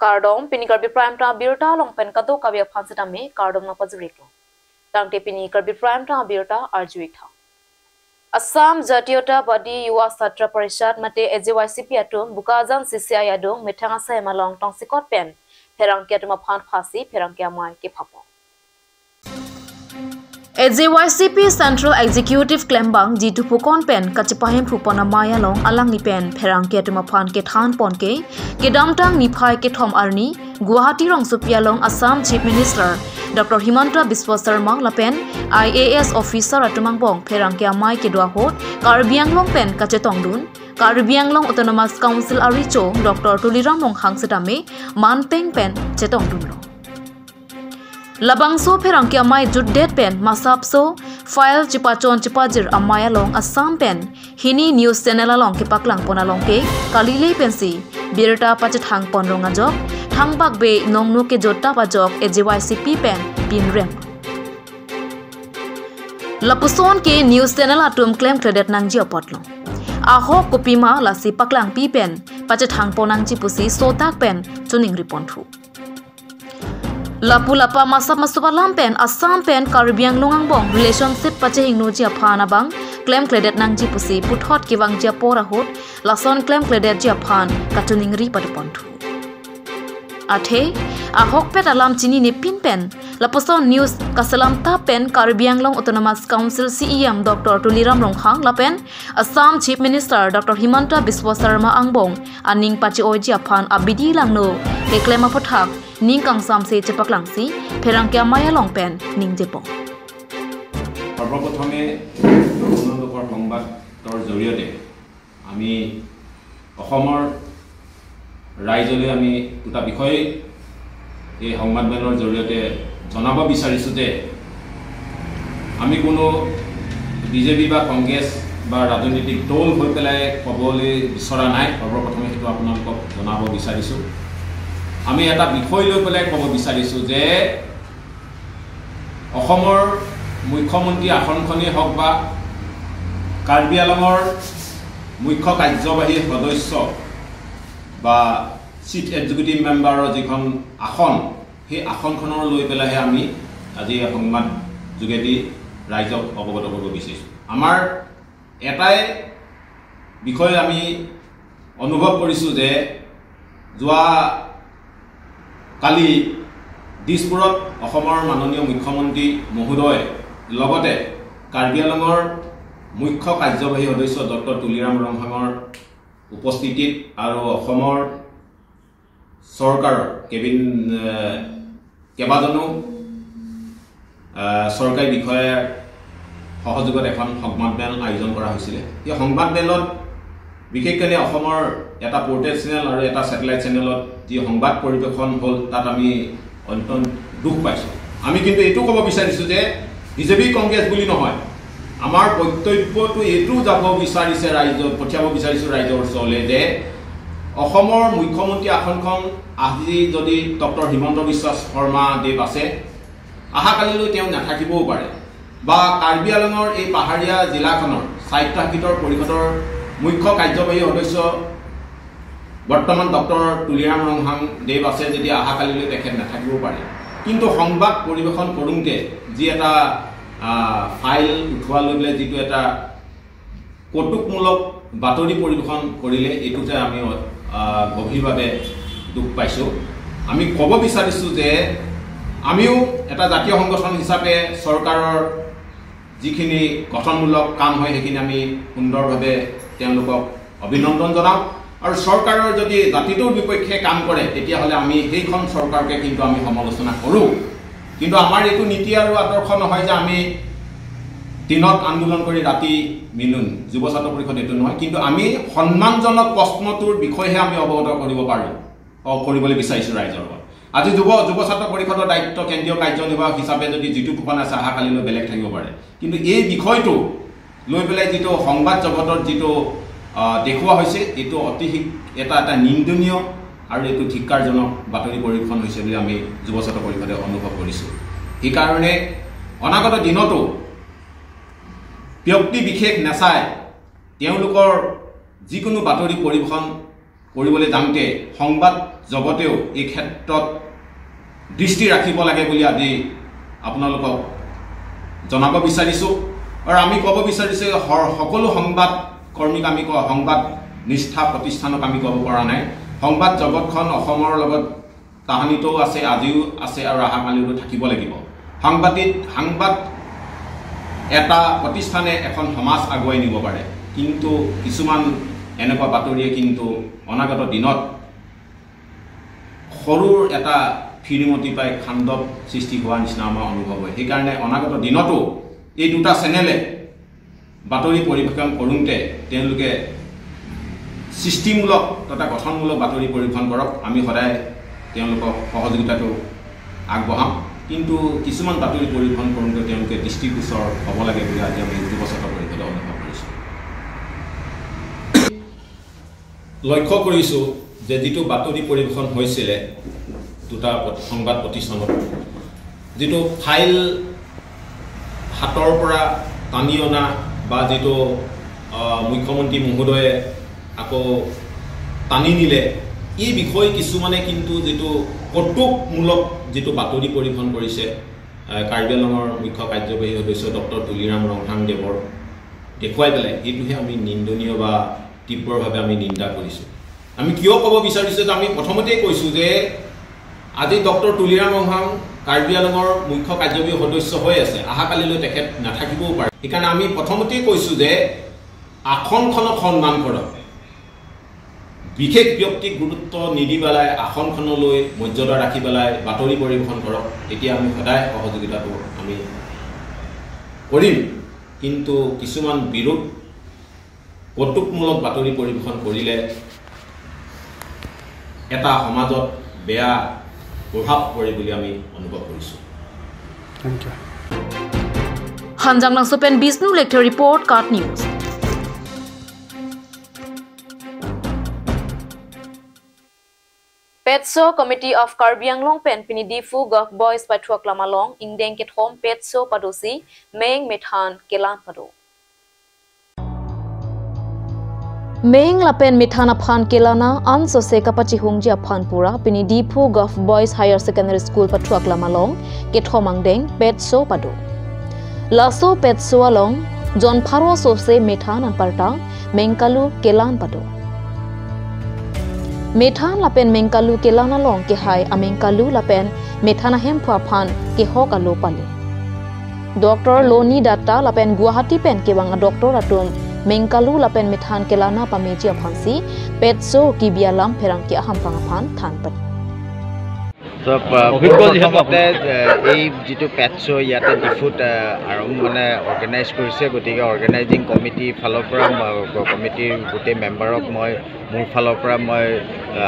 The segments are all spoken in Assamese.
Kardom pini karbi prime ta birta long pen kado kabya phansita me kardom na pazuriklo tangte pini karbi prime ta birta arjuik tha Assam Jatiyota Badi Yuwa Satra Parishad mate AJYCP atum Bukazan CCI adung mithanga sa malong tong sikot pen pherangkia tuma phan phasi pherangkia mai ke phapo AJYCP Central Executive Klembang Jitu Pukon Pen Kachipahim Pupona Maya Long Alang ni pen Perang Ketuma Pan Kethan Ponke Kedamtang Niphai Kethom Arni Guwahati Rong Supia Long Assam Chief Minister Dr. Himanta Biswa Sarma Lapen IAS Officer Atumang Bong Perang Kia Mai Kedua Hot Karbiang Long Pen Kachetong Dun Karbiang Long Autonomous Council Aricho Dr. Tuliram Long Hangsetame Manpeng Pen Chetong Dun Labangso Perangkia Mai Juddet Pen Masapso File Chipachon Chipajir Amaya Long Assam Pen Hini News Channel Along Kipaklang Ponalong Ke Kalile Pensi Birta Pachet Hang Ponronga Jok Hangbak Be Nongnu Ke Jota Pajok AJYCP Pen Pinrem Lapuson Ke News Channel Atum Claim Credit Nangji Apotlong Ahok Kopima Lasi Paklang Pi Pen Pachet Hang Ponang Chipusi Sotak Pen Chuning Ripontu Lapu lapa masap masupa lampen Assam pen Caribbean longang bong relationship pachehing nojia phana bang claim credit nang jipusi puthot kiwang jia pora hot lason claim credit jia phan katuning ri padpontu athe ahok pet alam chini ne pin pen laposon news kasalam ta pen Caribbean long autonomous council CEM Dr. Tuliram Ronghang lapen Assam Chief Minister Dr. Himanta Biswa Sarma angbong aning pachi ojia phan abidi langno ke claim apothak Ningkang samse chepaklang si Perangkia Maya Long Pen Ning Jepong সর্বপ্রথমে অনুলোকৰ সংবাদৰ জৰিয়তে আমি অসমৰ ৰাইজলৈ আমি দুটা বিষয় এই সংবাদমেলৰ জৰিয়তে জনাব বিচাৰিছো যে আমি কোনো বিজেপি বা কংগ্ৰেছ বা ৰাজনৈতিক দল হৈ পেলাই ক'বলৈ বিচৰা নাই সৰ্বপ্ৰথমে সেইটো আপোনালোকক জনাব বিচাৰিছো আমি এটা বিষয় লৈ পেলাই ক'ব বিচাৰিছো যে অসমৰ মুখ্যমন্ত্ৰী আসনখনে হওক বা কাৰ্বি আলঙৰ মুখ্য কাৰ্যবাহী সদস্য বা চিফ এক্সিকিউটিভ মেম্বাৰৰ যিখন আসন সেই আসনখনৰ লৈ পেলাইহে আমি আজি সংবাদ যোগেদি ৰাইজক অৱগত কৰিব বিচাৰিছো আমাৰ এটাই বিষয় আমি অনুভৱ কৰিছো যে যোৱা কালি দিছপুৰত অসমৰ মাননীয় মুখ্যমন্ত্ৰী মহোদয় লগতে কাৰ্বি আলঙৰ মুখ্য কাৰ্যবাহী সদস্য ডক্টৰ তুলিৰাম ৰংহাঙৰ উপস্থিতিত আৰু অসমৰ চৰকাৰৰ কেইবাজনো চৰকাৰী বিষয়াৰ সহযোগত এখন সংবাদমেল আয়োজন কৰা হৈছিল এই সংবাদমেলত বিশেষকৈ অসমৰ এটা পোৰ্টেল চেনেল আৰু এটা স্যাটেলাইট চেনেলত যি সংবাদ পৰিৱেশন হ'ল তাত আমি অত্যন্ত দুখ পাইছো আমি কিন্তু এটো ক'ব বিচাৰিছো যে বিজেপি কংগ্ৰেছ বুলি নহয় আমাৰ বক্তব্যটো এটো যাব বিচাৰিছে ৰাইজক পঠিয়াব বিচাৰিছো ৰাইজৰ ওচৰলৈ যে অসমৰ মুখ্যমন্ত্ৰী আসনখন আজি যদি ডক্টৰ হিমন্ত বিশ্ব শৰ্মা দেৱ আছে আহাকালিলৈ তেওঁ নাথাকিবও পাৰে বা কাৰ্বি আলঙৰ এই পাহাৰীয়া জিলাখনৰ স্বায়ত্তশাসিত পৰিষদৰ মুখ্য কাৰ্যবাহী সদস্য বৰ্তমান ডক্টৰ তুলিৰাম ৰংহাং দেৱ আছে যদি আহাকালিলৈ তেখেত নাথাকিব পাৰে কিন্তু সংবাদ পৰিৱেশন কৰোঁতে যি এটা ফাইল উঠোৱা লৈ পেলাই যিটো এটা কটুকমূলক বাতৰি পৰিৱেশন কৰিলে এইটোতে আমি গভীৰভাৱে দুখ পাইছোঁ আমি ক'ব বিচাৰিছোঁ যে আমিও এটা জাতীয় সংগঠন হিচাপে চৰকাৰৰ যিখিনি গঠনমূলক কাম হয় সেইখিনি আমি সুন্দৰভাৱে তেওঁলোকক অভিনন্দন জনাওঁ আৰু চৰকাৰৰ যদি জাতিটোৰ বিপক্ষে কাম কৰে তেতিয়াহ'লে আমি সেইখন চৰকাৰকে কিন্তু আমি সমালোচনা কৰোঁ কিন্তু আমাৰ এইটো নীতি আৰু আদৰ্শ নহয় যে আমি দিনত আন্দোলন কৰি ৰাতি মিনুন যুৱ ছাত্ৰ পৰিষদ এইটো নহয় কিন্তু আমি সন্মানজনক প্ৰশ্নটোৰ বিষয়েহে আমি অৱগত কৰিব পাৰোঁ কৰিবলৈ বিচাৰিছোঁ ৰাইজৰ আজি যুৱ ছাত্ৰ পৰিষদৰ দায়িত্ব কেন্দ্ৰীয় কাৰ্যনিৰ্বাহক হিচাপে যদি যিটো ফুকন আছে আহাকালিলৈ বেলেগ থাকিব পাৰে কিন্তু এই বিষয়টো লৈ পেলাই যিটো সংবাদ জগতৰ যিটো দেখুওৱা হৈছে এইটো অতি এটা নিন্দনীয় আৰু এইটো ধিক্কাৰজনক বাতৰি পৰিৱেশন হৈছে বুলি আমি যুৱ ছাত্ৰ পৰিষদে অনুভৱ কৰিছোঁ সেইকাৰণে অনাগত দিনতো ব্যক্তি বিশেষ নেচাই তেওঁলোকৰ যিকোনো বাতৰি পৰিৱেশন কৰিবলৈ যাওঁতে সংবাদ জগতেও এই ক্ষেত্ৰত দৃষ্টি ৰাখিব লাগে বুলি আজি আপোনালোকক জনাব বিচাৰিছোঁ আৰু আমি ক'ব বিচাৰিছোঁ সকলো সংবাদ কৰ্মীক আমি সংবাদ নিষ্ঠা প্ৰতিষ্ঠানক আমি ক'ব পৰা নাই সংবাদ জগতখন অসমৰ লগত তাহানিতেও আছে আজিও আছে আৰু অহাকালিলৈ থাকিব লাগিব সংবাদ এটা প্ৰতিষ্ঠানে এখন সমাজ আগুৱাই নিব পাৰে কিন্তু কিছুমান এনেকুৱা বাতৰিয়ে কিন্তু অনাগত দিনত সৰুৰ এটা ফিৰিমতি পাই খাণ্ডৱ সৃষ্টি হোৱা নিচিনা আমাৰ অনুভৱ হয় সেইকাৰণে অনাগত দিনতো এই দুটা চেনেলে বাতৰি পৰিৱেশন কৰোঁতে তেওঁলোকে সৃষ্টিমূলক তথা গঠনমূলক বাতৰি পৰিৱেশন কৰক আমি সদায় তেওঁলোকক সহযোগিতাটো আগবঢ়াম কিন্তু কিছুমান বাতৰি পৰিৱেশন কৰোঁতে তেওঁলোকে দৃষ্টিগোচৰ হ'ব লাগে বুলি আজি আমি যুৱচেতক পৰিষদে অনুভৱ কৰিছোঁ লক্ষ্য কৰিছোঁ যে যিটো বাতৰি পৰিৱেশন হৈছিলে দুটা সংবাদ প্ৰতিষ্ঠানত যিটো ফাইল হাতৰ পৰা টানি অনা বা যিটো মুখ্যমন্ত্ৰী মহোদয়ে আকৌ টানি নিলে এই বিষয় কিছুমানে কিন্তু যিটো কৌতুকমূলক যিটো বাতৰি পৰিৱেশন কৰিছে কাৰ্বি আংলঙৰ মুখ্য কাৰ্যবাহী সদস্য ডক্টৰ তুলিৰাম ৰংথাংদেৱৰ দেখুৱাই পেলাই এইটোহে আমি নিন্দনীয় বা তীব্ৰভাৱে আমি নিন্দা কৰিছোঁ আমি কিয় ক'ব বিচাৰিছোঁ যে আমি প্ৰথমতেই কৈছোঁ যে আজি ডক্টৰ তুলিৰাম ৰংথাং কাৰ্বি আংলঙৰ মুখ্য কাৰ্যবাহী সদস্য হৈ আছে অহাকালিলৈ তেখেত নাথাকিবও পাৰে সেইকাৰণে আমি প্ৰথমতেই কৈছোঁ যে আসনখনক সন্মান কৰক বিশেষ ব্যক্তিক গুৰুত্ব নিদি পেলাই আসনখনলৈ মৰ্যাদা ৰাখি পেলাই বাতৰি পৰিৱেশন কৰক তেতিয়া আমি সদায় সহযোগিতাটো আমি কৰিম কিন্তু কিছুমান বিৰোধ কৌতুকমূলক বাতৰি পৰিৱেশন কৰিলে এটা সমাজত বেয়া প্ৰভাৱ পৰে বুলি আমি অনুভৱ কৰিছোঁ থেংক ইউ হানজাং নাংসোপেন বিষ্ণু লেক্টাৰ ৰিপৰ্ট কাৰ্ট news Petso Committee of Karbi Anglong Pen Pinidifu Gok Boys Pathuak Lamalong Indeng Ket Home Petso Padosi Meng Methan Kelan Pado Meng Lapen Methana Phan Kelana Anso Seka Pachihungji Aphan Pura Pinidifu Gok Boys Higher Secondary School Pathuak Lamalong Ket Home Angdeng Petso Pado Laso Petso Along John Pharo Sose Methan Anparta Mengkalu Kelan Pado Methan lapen mengkalu kelana long ke hai amengkalu lapen methana hem phwa phan ke hokalo pale Dr. Loni Datta lapen Guwahati pen ke bang Dr. Atum mengkalu lapen methan kelana pameji aphansi petso kibialam pherang ki aham pangaphan than pat So অভিজ্ঞতাতে এই যেটো পেটছো ইয়াতে ডিফুট আৰম্ভ মানে অৰ্গেনাইজ কৰিছে গতিকে অৰ্গেনাইজিং কমিটি ফালৰ পৰা কমিটিৰ গোটেই মেম্বাৰক মই মোৰ ফালৰ পৰা মই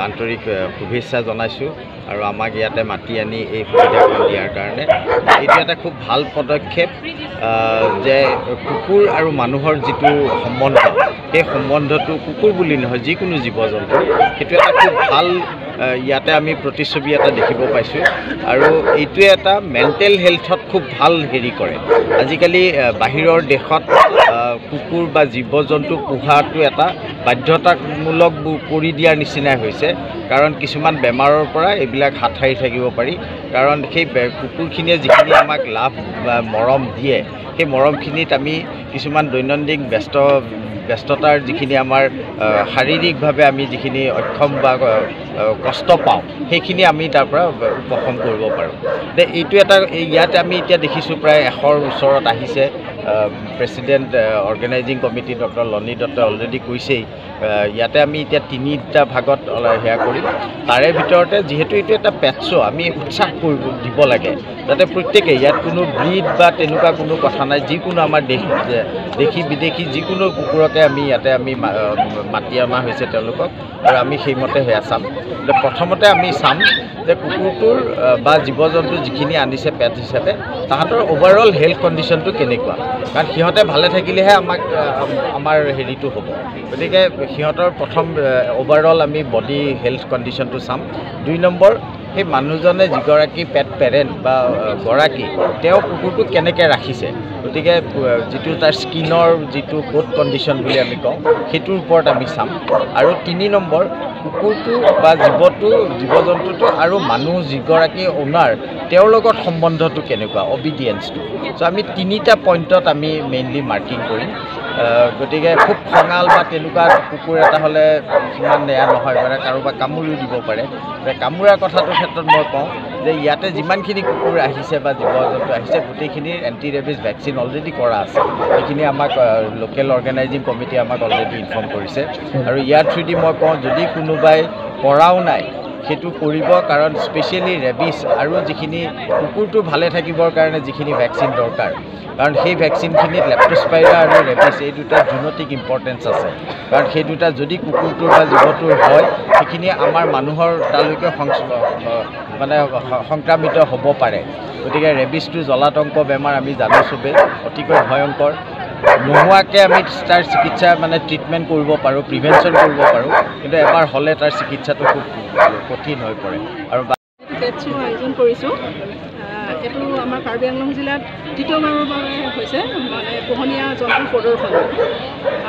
আন্তৰিক শুভেচ্ছা জনাইছোঁ আৰু আমাক ইয়াতে মাতি আনি এই সুবিধাখন দিয়াৰ কাৰণে এইটো এটা খুব ভাল পদক্ষেপ যে কুকুৰ আৰু মানুহৰ যিটো সম্বন্ধ সেই সম্বন্ধটো কুকুৰ বুলি নহয় যিকোনো জীৱ জন্তু সেইটো এটা খুব ভাল ইয়াতে আমি প্ৰতিচ্ছবি এটা দেখিব পাইছোঁ আৰু এইটোৱে এটা মেণ্টেল হেলথত খুব ভাল হেৰি কৰে আজিকালি বাহিৰৰ দেশত কুকুৰ বা জীৱ জন্তু পোহাটো এটা বাধ্যতামূলক কৰি দিয়াৰ নিচিনাই হৈছে কাৰণ কিছুমান বেমাৰৰ পৰা এইবিলাক হাত সাৰি থাকিব পাৰি কাৰণ সেই কুকুৰখিনিয়ে যিখিনি আমাক লাভ মৰম দিয়ে সেই মৰমখিনিত আমি কিছুমান দৈনন্দিন ব্যস্ততাৰ যিখিনি আমাৰ শাৰীৰিকভাৱে আমি যিখিনি অক্ষম বা কষ্ট পাওঁ সেইখিনি আমি তাৰ পৰা উপশম কৰিব পাৰোঁ এইটো এটা ইয়াতে আমি এতিয়া দেখিছোঁ প্ৰায় 100ৰ ওচৰত আহিছে president organising committee doctor lonely দত্তই অলৰেডি কৈছেই ইয়াতে আমি এতিয়া 3টা ভাগত সেয়া কৰিম তাৰে ভিতৰতে যিহেতু এইটো এটা পেটছো আমি উৎসাহ দিব লাগে যাতে প্ৰত্যেকে ইয়াত কোনো ব্ৰিড বা তেনেকুৱা কোনো কথা নাই যিকোনো আমাৰ দেশী বিদেশী যিকোনো কুকুৰকে আমি ইয়াতে আমি মাতি অনা হৈছে তেওঁলোকক আৰু আমি সেইমতে সেয়া চাম প্ৰথমতে আমি চাম যে কুকুৰটোৰ বা জীৱ জন্তু যিখিনি আনিছে পেট হিচাপে তাহাঁতৰ অভাৰঅল হেল্থ কণ্ডিশ্যনটো কেনেকুৱা কাৰণ সিহঁতে ভালে থাকিলেহে আমাৰ হেৰিটো হ'ব গতিকে সিহঁতৰ প্ৰথম অভাৰঅল আমি বডি হেল্থ কণ্ডিশ্যনটো চাম 2 নম্বৰ সেই মানুহজনে যিগৰাকী পেট পেৰেণ্ট বা গৰাকী তেওঁ কুকুৰটো কেনেকৈ ৰাখিছে গতিকে যিটো তাৰ স্কিনৰ যিটো গুড কণ্ডিশ্যন বুলি আমি কওঁ সেইটোৰ ওপৰত আমি চাম আৰু 3 নম্বৰ কুকুৰটো বা জীৱ জন্তুটো আৰু মানুহ যিগৰাকী অনাৰ তেওঁৰ লগত সম্বন্ধটো কেনেকুৱা, অবিডিয়েঞ্চটো। চ' আমি 3টা পইণ্টত আমি মেইনলি মাৰ্কিং কৰিম। গতিকে খুব খঙাল বা তেনেকুৱা কুকুৰ এটা হ'লে সিমান বেয়া নহয়, মানে কাৰোবাক কামুৰিও দিব পাৰে। কামোৰা কথাটোৰ ক্ষেত্ৰত মই কওঁ যে ইয়াতে যিমানখিনি কুকুৰ আহিছে বা জীৱ জন্তু আহিছে গোটেইখিনিৰ এণ্টি ৰেবিজ ভেকচিন অলৰেডি কৰা আছে। সেইখিনি আমাক লোকেল অৰ্গেনাইজিং কমিটিয়ে আমাক অলৰেডি ইনফৰ্ম কৰিছে। আৰু ইয়াৰ থ্ৰুদি মই কওঁ যদি কোনোবাই কৰাও নাই সেইটো কৰিব, কাৰণ স্পেচিয়েলি ৰেবিছ আৰু যিখিনি কুকুৰটো ভালে থাকিবৰ কাৰণে যিখিনি ভেকচিন দৰকাৰ, কাৰণ সেই ভেকচিনখিনিত লেপ্ট'স্পাইৰা আৰু ৰেবিছ এই দুটা জুনটিক ইম্পৰ্টেঞ্চ আছে। কাৰণ সেই দুটা যদি কুকুৰটোৰ বা জীৱটোৰ হয় সেইখিনি আমাৰ মানুহৰ তালৈকে মানে সংক্ৰামিত হ'ব পাৰে। গতিকে ৰেবিছটো জলাতংক বেমাৰ আমি জানো চবেই, অতিকৈ ভয়ংকৰ। নোহোৱাকৈ আমি তাৰ চিকিৎসা মানে ট্ৰিটমেণ্ট কৰিব পাৰোঁ, প্ৰিভেনশ্যন কৰিব পাৰোঁ, কিন্তু এবাৰ হ'লে তাৰ চিকিৎসাটো খুব কঠিন হৈ পৰে। আৰু পেট শ্ব' আয়োজন কৰিছোঁ। এইটো আমাৰ কাৰ্বি আংলং জিলাত দ্বিতীয়বাৰৰ বাবে হৈছে, মানে পোহনীয়া জন্তু প্ৰদৰ্শনী।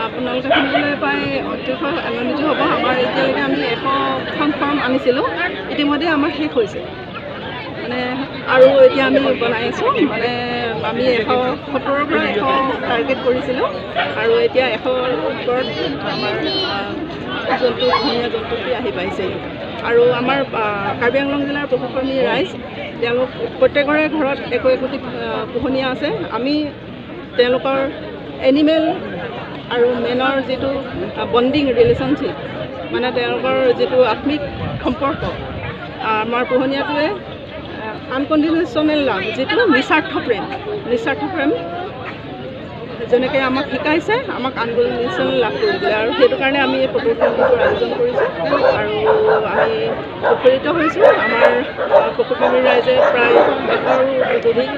আপোনালোকে শুনিবলৈ পাই অতিশয় আনন্দিত হ'ব। আমাৰ এতিয়ালৈকে আমি 100খন ফৰ্ম আনিছিলোঁ, ইতিমধ্যে আমাৰ শেষ হৈছে। মানে আৰু এতিয়া আমি বনাই আছোঁ, মানে আমি 170ৰ পৰা 100 টাৰ্গেট কৰিছিলোঁ, আৰু এতিয়া 100ৰ ওপৰত আমাৰ পোহনীয়া জন্তুটি আহি পাইছে। আৰু আমাৰ কাৰ্বি আংলং জিলাৰ পশুপ্ৰেমী ৰাইজ, তেওঁলোক প্ৰত্যেকৰে ঘৰত একোটি পোহনীয়া আছে। আমি তেওঁলোকৰ এনিমেল আৰু মেনৰ যিটো বণ্ডিং ৰিলেশ্যনশ্বিপ, মানে তেওঁলোকৰ যিটো আত্মিক সম্পৰ্ক, আমাৰ পোহনীয়াটোৱে আনকণ্ডিশ্যনেল লাভ, যিটো নিস্বাৰ্থ প্ৰেম যেনেকৈ আমাক শিকাইছে, আমাক আনকণ্ডিশ্যনেল লাভ কৰিবলৈ। আৰু সেইটো কাৰণে আমি এই প্ৰদৰ্শনীটোৰ আয়োজন কৰিছোঁ আৰু আমি উপকৃত হৈছোঁ। আমাৰ পশুপ্ৰেমী ৰাইজে প্ৰায় 100ৰো অধিক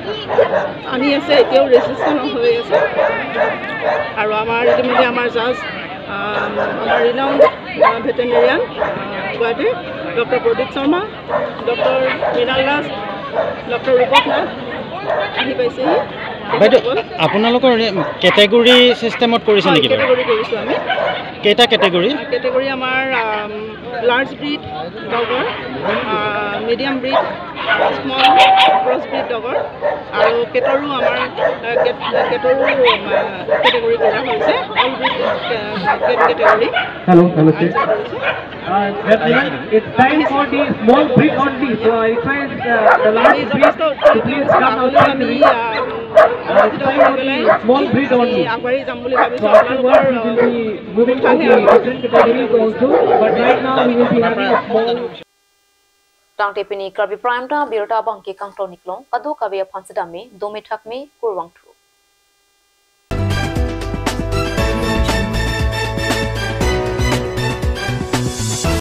আনি আছে, এতিয়াও ৰেজিষ্ট্ৰেশ্যন হৈ আছে। আৰু আমাৰ ইতিমধ্যে আমাৰ জাজ, আমাৰ ৰিনাউণ্ড ভেটেনেৰিয়ান গুৱাহাটীৰ doctor Pradip Sharma, doctor Mrinal Das, doctor Rupak Nath আহি পাইছেহি। বাইদেউ, আপোনালোকৰ কেটেগৰী চিষ্টেমত কৰিছে নেকি? কেটেগৰী কৰিছোঁ আমি। কেইটা কেটেগৰী? কেটেগৰী আমাৰ লাৰ্জ ব্ৰিড ডগৰ, medium breed, small cross breed ডগৰ, আৰু কেটৰো আমাৰ কেটৰো কেটেগৰী কৰা হৈছে। All breed cat category. Hello, sir. It's time for the small breed only. So I request the large breed to please come outside the ring. Small breed only. Afterwards we will be moving to the different categories also. But right now we will be having a small. Tang tepini Krabi Prime ta birta bangki kangto niklong kadu kabia phansidami domi thakmi kurwang thu.